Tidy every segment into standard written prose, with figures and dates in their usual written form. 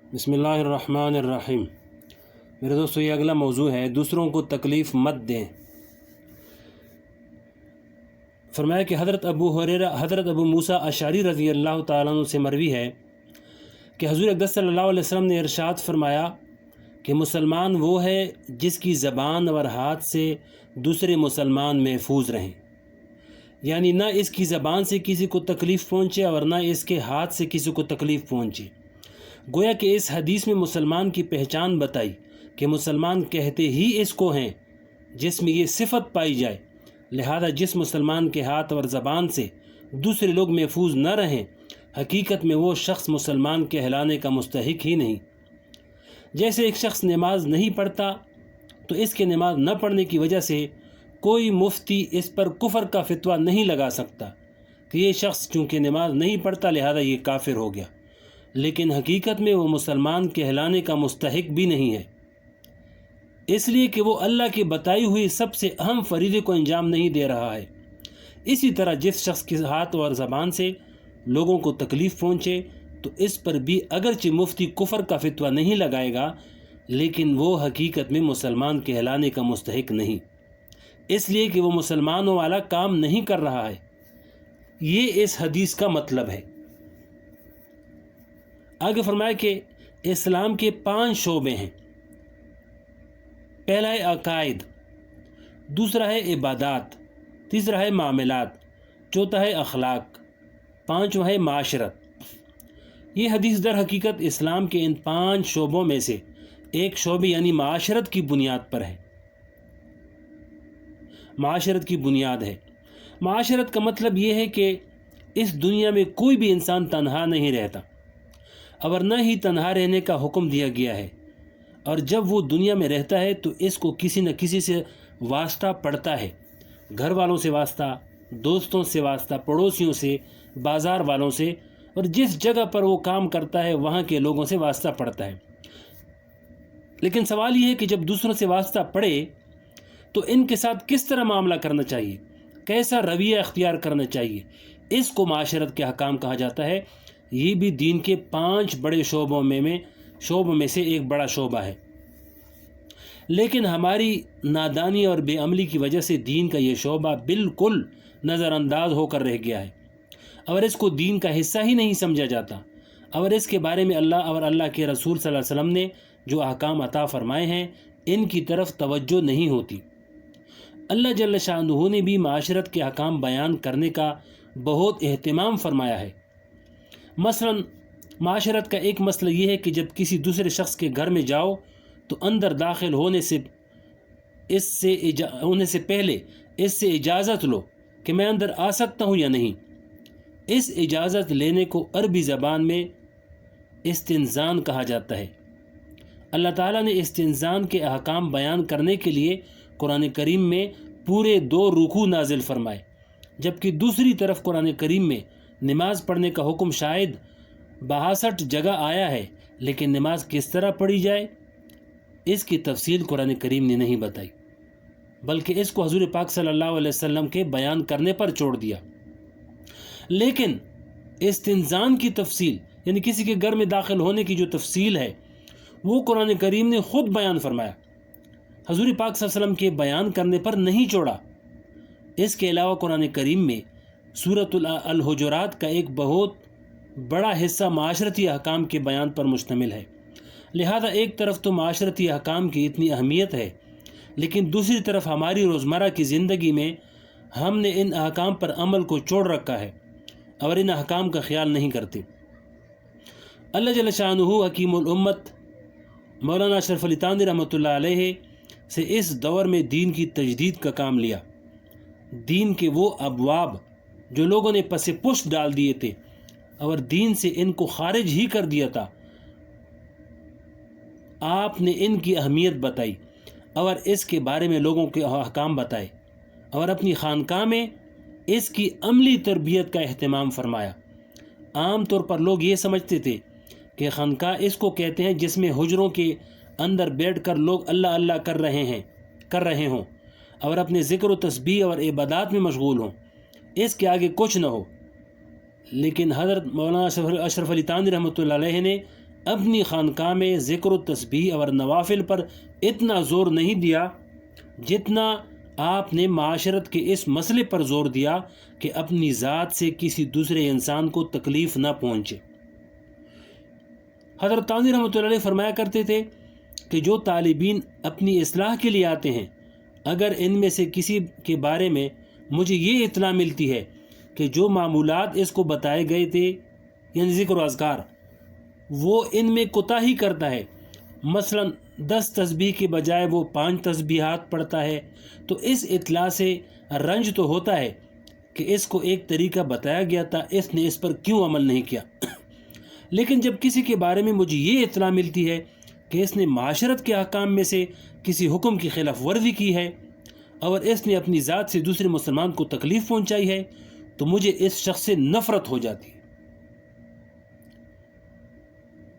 بسم اللہ الرحمن الرحیم۔ میرے دوستو، یہ اگلا موضوع ہے دوسروں کو تکلیف مت دیں۔ فرمایا کہ حضرت ابو موسیٰ اشعری رضی اللہ تعالیٰ عنہ سے مروی ہے کہ حضور اقدس صلی اللہ علیہ وسلم نے ارشاد فرمایا کہ مسلمان وہ ہے جس کی زبان اور ہاتھ سے دوسرے مسلمان محفوظ رہیں، یعنی نہ اس کی زبان سے کسی کو تکلیف پہنچے اور نہ اس کے ہاتھ سے کسی کو تکلیف پہنچے۔ گویا کہ اس حدیث میں مسلمان کی پہچان بتائی کہ مسلمان کہتے ہی اس کو ہیں جس میں یہ صفت پائی جائے، لہذا جس مسلمان کے ہاتھ اور زبان سے دوسرے لوگ محفوظ نہ رہیں، حقیقت میں وہ شخص مسلمان کہلانے کا مستحق ہی نہیں۔ جیسے ایک شخص نماز نہیں پڑھتا تو اس کے نماز نہ پڑھنے کی وجہ سے کوئی مفتی اس پر کفر کا فتویٰ نہیں لگا سکتا کہ یہ شخص چونکہ نماز نہیں پڑھتا لہذا یہ کافر ہو گیا، لیکن حقیقت میں وہ مسلمان کہلانے کا مستحق بھی نہیں ہے، اس لیے کہ وہ اللہ کی بتائی ہوئی سب سے اہم فریضے کو انجام نہیں دے رہا ہے۔ اسی طرح جس شخص کے ہاتھ اور زبان سے لوگوں کو تکلیف پہنچے تو اس پر بھی اگرچہ مفتی کفر کا فتویٰ نہیں لگائے گا، لیکن وہ حقیقت میں مسلمان کہلانے کا مستحق نہیں، اس لیے کہ وہ مسلمانوں والا کام نہیں کر رہا ہے۔ یہ اس حدیث کا مطلب ہے۔ آگے فرمایا کہ اسلام کے 5 شعبے ہیں۔ پہلا ہے عقائد، دوسرا ہے عبادات، تیسرا ہے معاملات، چوتھا ہے اخلاق، پانچواں ہے معاشرت۔ یہ حدیث در حقیقت اسلام کے ان 5 شعبوں میں سے ایک شعبے یعنی معاشرت کی بنیاد پر ہے۔ معاشرت کی بنیاد ہے۔ معاشرت کا مطلب یہ ہے کہ اس دنیا میں کوئی بھی انسان تنہا نہیں رہتا، اور نہ ہی تنہا رہنے کا حکم دیا گیا ہے، اور جب وہ دنیا میں رہتا ہے تو اس کو کسی نہ کسی سے واسطہ پڑتا ہے، گھر والوں سے واسطہ، دوستوں سے واسطہ، پڑوسیوں سے، بازار والوں سے، اور جس جگہ پر وہ کام کرتا ہے وہاں کے لوگوں سے واسطہ پڑتا ہے۔ لیکن سوال یہ ہے کہ جب دوسروں سے واسطہ پڑے تو ان کے ساتھ کس طرح معاملہ کرنا چاہیے، کیسا رویہ اختیار کرنا چاہیے، اس کو معاشرت کے احکام کہا جاتا ہے۔ یہ بھی دین کے 5 بڑے شعبوں میں سے ایک بڑا شعبہ ہے، لیکن ہماری نادانی اور بے عملی کی وجہ سے دین کا یہ شعبہ بالکل نظر انداز ہو کر رہ گیا ہے، اور اس کو دین کا حصہ ہی نہیں سمجھا جاتا، اور اس کے بارے میں اللہ اور اللہ کے رسول صلی اللہ علیہ وسلم نے جو احکام عطا فرمائے ہیں ان کی طرف توجہ نہیں ہوتی۔ اللہ جل شانہ نے بھی معاشرت کے احکام بیان کرنے کا بہت اہتمام فرمایا ہے۔ مثلا معاشرت کا ایک مسئلہ یہ ہے کہ جب کسی دوسرے شخص کے گھر میں جاؤ تو اندر داخل ہونے سے پہلے اس سے اجازت لو کہ میں اندر آ سکتا ہوں یا نہیں۔ اس اجازت لینے کو عربی زبان میں استئذان کہا جاتا ہے۔ اللہ تعالیٰ نے استئذان کے احکام بیان کرنے کے لیے قرآن کریم میں پورے 2 رکوع نازل فرمائے، جبکہ دوسری طرف قرآن کریم میں نماز پڑھنے کا حکم شاید 62 جگہ آیا ہے، لیکن نماز کس طرح پڑھی جائے اس کی تفصیل قرآن کریم نے نہیں بتائی، بلکہ اس کو حضور پاک صلی اللہ علیہ وسلم کے بیان کرنے پر چھوڑ دیا۔ لیکن استئذان کی تفصیل یعنی کسی کے گھر میں داخل ہونے کی جو تفصیل ہے وہ قرآن کریم نے خود بیان فرمایا، حضور پاک صلی اللہ علیہ وسلم کے بیان کرنے پر نہیں چھوڑا۔ اس کے علاوہ قرآن کریم میں سورۃ الحجرات کا ایک بہت بڑا حصہ معاشرتی احکام کے بیان پر مشتمل ہے، لہذا ایک طرف تو معاشرتی احکام کی اتنی اہمیت ہے، لیکن دوسری طرف ہماری روزمرہ کی زندگی میں ہم نے ان احکام پر عمل کو چھوڑ رکھا ہے اور ان احکام کا خیال نہیں کرتے۔ اللہ جل شانہ حکیم الامت مولانا اشرف علی تھانوی رحمۃ اللہ علیہ سے اس دور میں دین کی تجدید کا کام لیا۔ دین کے وہ ابواب جو لوگوں نے پس پشت ڈال دیے تھے اور دین سے ان کو خارج ہی کر دیا تھا، آپ نے ان کی اہمیت بتائی اور اس کے بارے میں لوگوں کے احکام بتائے، اور اپنی خانقاہ میں اس کی عملی تربیت کا اہتمام فرمایا۔ عام طور پر لوگ یہ سمجھتے تھے کہ خانقاہ اس کو کہتے ہیں جس میں حجروں کے اندر بیٹھ کر لوگ اللہ اللہ کر رہے ہوں اور اپنے ذکر و تسبیح اور عبادات میں مشغول ہوں، اس کے آگے کچھ نہ ہو۔ لیکن حضرت مولانا اشرف علی تھانوی رحمۃ اللہ علیہ نے اپنی خانقاہ میں ذکر و تسبیح اور نوافل پر اتنا زور نہیں دیا جتنا آپ نے معاشرت کے اس مسئلے پر زور دیا کہ اپنی ذات سے کسی دوسرے انسان کو تکلیف نہ پہنچے۔ حضرت تھانوی رحمۃ اللہ علیہ فرمایا کرتے تھے کہ جو طالبین اپنی اصلاح کے لیے آتے ہیں، اگر ان میں سے کسی کے بارے میں مجھے یہ اطلاع ملتی ہے کہ جو معمولات اس کو بتائے گئے تھے یعنی ذکر و اذکار، وہ ان میں کوتاہی کرتا ہے، مثلا 10 تسبیح کے بجائے وہ 5 تسبیحات پڑھتا ہے، تو اس اطلاع سے رنج تو ہوتا ہے کہ اس کو ایک طریقہ بتایا گیا تھا، اس نے اس پر کیوں عمل نہیں کیا۔ لیکن جب کسی کے بارے میں مجھے یہ اطلاع ملتی ہے کہ اس نے معاشرت کے احکام میں سے کسی حکم کی خلاف ورزی کی ہے اور اس نے اپنی ذات سے دوسرے مسلمان کو تکلیف پہنچائی ہے، تو مجھے اس شخص سے نفرت ہو جاتی ہے۔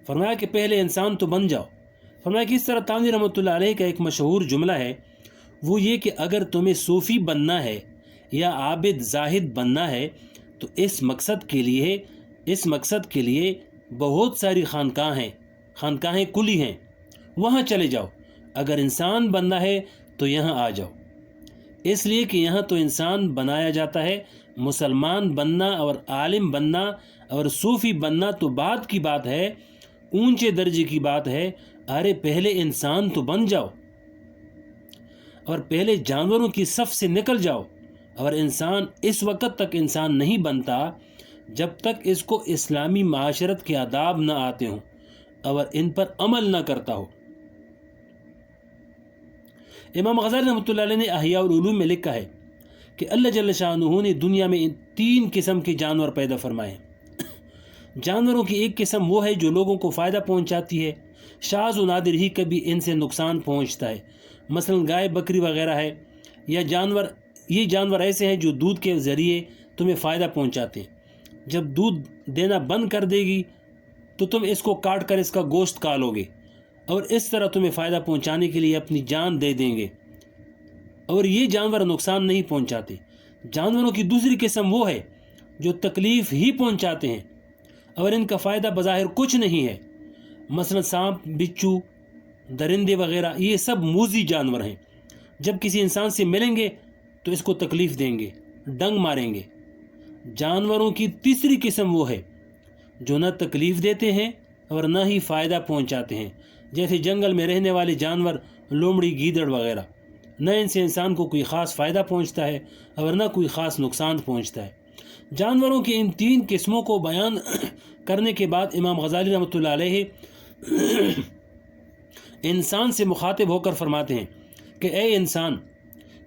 فرمایا کہ پہلے انسان تو بن جاؤ۔ فرمایا کہ اس طرح تھانوی رحمۃ اللہ علیہ کا ایک مشہور جملہ ہے، وہ یہ کہ اگر تمہیں صوفی بننا ہے یا عابد زاہد بننا ہے تو اس مقصد کے لیے بہت ساری خانقاہیں کلی ہیں، وہاں چلے جاؤ۔ اگر انسان بننا ہے تو یہاں آ جاؤ، اس لیے کہ یہاں تو انسان بنایا جاتا ہے، مسلمان بننا اور عالم بننا اور صوفی بننا تو بعد کی بات ہے، اونچے درجے کی بات ہے۔ ارے پہلے انسان تو بن جاؤ اور پہلے جانوروں کی صف سے نکل جاؤ۔ اور انسان اس وقت تک انسان نہیں بنتا جب تک اس کو اسلامی معاشرت کے آداب نہ آتے ہوں اور ان پر عمل نہ کرتا ہو۔ امام غزالی رحمۃ اللہ علیہ نے احیاء العلوم میں لکھا ہے کہ اللہ جل شانہ نے دنیا میں 3 قسم کے جانور پیدا فرمائے ہیں۔ جانوروں کی ایک قسم وہ ہے جو لوگوں کو فائدہ پہنچاتی ہے، شاذ و نادر ہی کبھی ان سے نقصان پہنچتا ہے، مثلا گائے بکری وغیرہ ہے، یا یہ جانور ایسے ہیں جو دودھ کے ذریعے تمہیں فائدہ پہنچاتے ہیں۔ جب دودھ دینا بند کر دے گی تو تم اس کو کاٹ کر اس کا گوشت کھالو گے اور اس طرح تمہیں فائدہ پہنچانے کے لیے اپنی جان دے دیں گے، اور یہ جانور نقصان نہیں پہنچاتے۔ جانوروں کی دوسری قسم وہ ہے جو تکلیف ہی پہنچاتے ہیں اور ان کا فائدہ بظاہر کچھ نہیں ہے، مثلا سانپ، بچھو، درندے وغیرہ، یہ سب موذی جانور ہیں، جب کسی انسان سے ملیں گے تو اس کو تکلیف دیں گے، ڈنگ ماریں گے۔ جانوروں کی تیسری قسم وہ ہے جو نہ تکلیف دیتے ہیں اور نہ ہی فائدہ پہنچاتے ہیں، جیسے جنگل میں رہنے والے جانور، لومڑی، گیدڑ وغیرہ، نہ ان سے انسان کو کوئی خاص فائدہ پہنچتا ہے اور نہ کوئی خاص نقصان پہنچتا ہے۔ جانوروں کی ان 3 قسموں کو بیان کرنے کے بعد امام غزالی رحمۃ اللہ علیہ انسان سے مخاطب ہو کر فرماتے ہیں کہ اے انسان،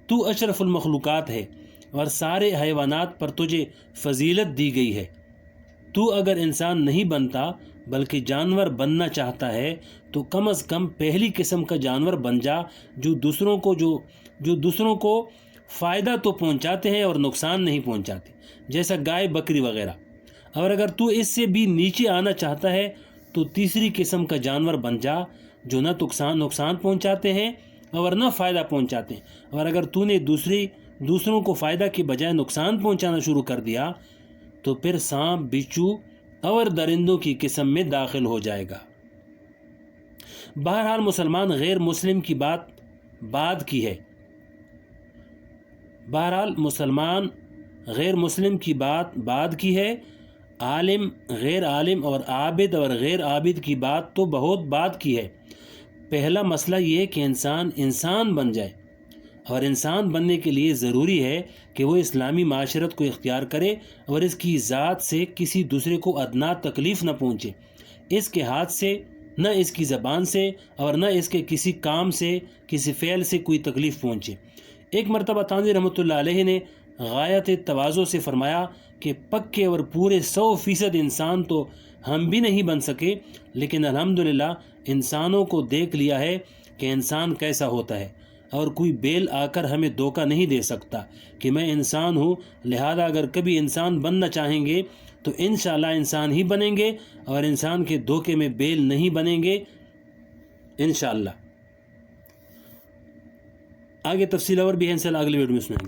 تو اشرف المخلوقات ہے اور سارے حیوانات پر تجھے فضیلت دی گئی ہے۔ تو اگر انسان نہیں بنتا بلکہ جانور بننا چاہتا ہے تو کم از کم پہلی قسم کا جانور بن جا، جو دوسروں کو فائدہ تو پہنچاتے ہیں اور نقصان نہیں پہنچاتے، جیسا گائے بکری وغیرہ۔ اور اگر تو اس سے بھی نیچے آنا چاہتا ہے تو تیسری قسم کا جانور بن جا، جو نہ نقصان پہنچاتے ہیں اور نہ فائدہ پہنچاتے ہیں۔ اور اگر تو نے دوسروں کو فائدہ کے بجائے نقصان پہنچانا شروع کر دیا تو پھر سانپ، بچھو اور درندوں کی قسم میں داخل ہو جائے گا۔ بہرحال مسلمان غیر مسلم کی بات بعد کی ہے، عالم، غیر عالم اور عابد اور غیر عابد کی بات تو بہت بعد کی ہے۔ پہلا مسئلہ یہ ہے کہ انسان بن جائے، اور انسان بننے کے لیے ضروری ہے کہ وہ اسلامی معاشرت کو اختیار کرے اور اس کی ذات سے کسی دوسرے کو ادنا تکلیف نہ پہنچے، اس کے ہاتھ سے نہ اس کی زبان سے اور نہ اس کے کسی کام سے، کسی فعل سے کوئی تکلیف پہنچے۔ ایک مرتبہ تھانوی رحمۃ اللہ علیہ نے غایت تواضع سے فرمایا کہ پکے اور پورے 100% انسان تو ہم بھی نہیں بن سکے، لیکن الحمدللہ انسانوں کو دیکھ لیا ہے کہ انسان کیسا ہوتا ہے، اور کوئی بیل آ کر ہمیں دھوکہ نہیں دے سکتا کہ میں انسان ہوں، لہذا اگر کبھی انسان بننا چاہیں گے تو انشاءاللہ انسان ہی بنیں گے اور انسان کے دھوکے میں بیل نہیں بنیں گے انشاءاللہ۔ آگے تفصیل اور بھی ہے، انشاءاللہ اگلی ویڈیو میں سنائیں گے۔